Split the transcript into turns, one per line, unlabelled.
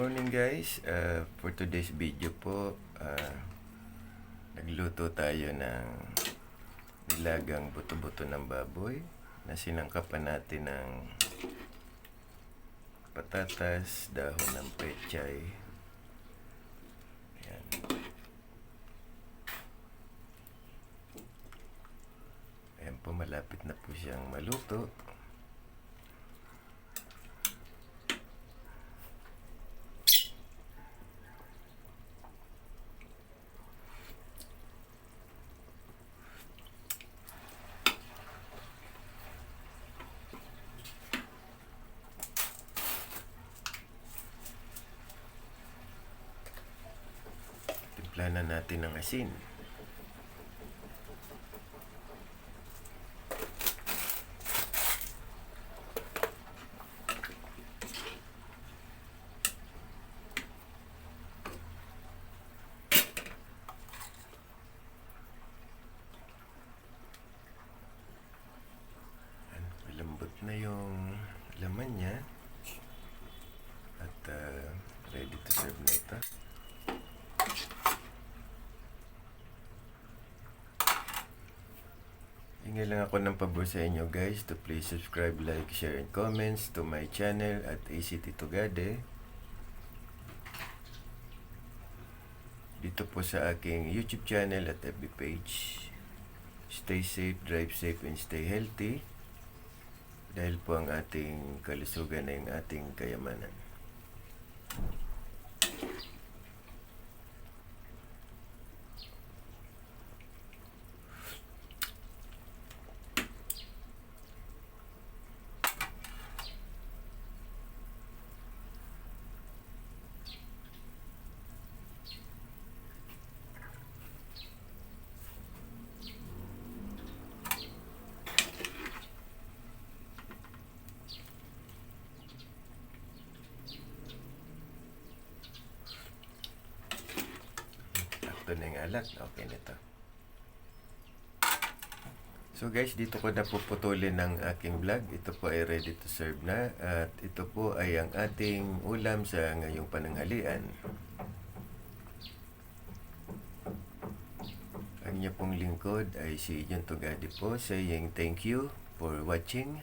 morning guys, for today's video po, nagluto tayo ng nilagang buto-buto ng baboy na sinangkapan natin ng patatas, dahon ng pechay. Ayan. Ayan po, malapit na po siyang maluto. Timpla na natin ng asin. Malambot na yung laman niya at ready to serve na ito. Hingi lang ako ng pabor sa inyo guys to please subscribe, like, share, and comments to my channel at ACT Tugade. Dito po sa aking YouTube channel at FB page. Stay safe, drive safe, and stay healthy. Dahil po ang ating kalusugan ay ang ating kayamanan. Ito na yung alat. Okay na ito. So guys, dito ko na puputulin ng aking vlog. Ito po ay ready to serve na. At ito po ay ang ating ulam sa ngayong pananghalian. Ang inyong pong lingkod ay si John Tugade po, saying thank you for watching.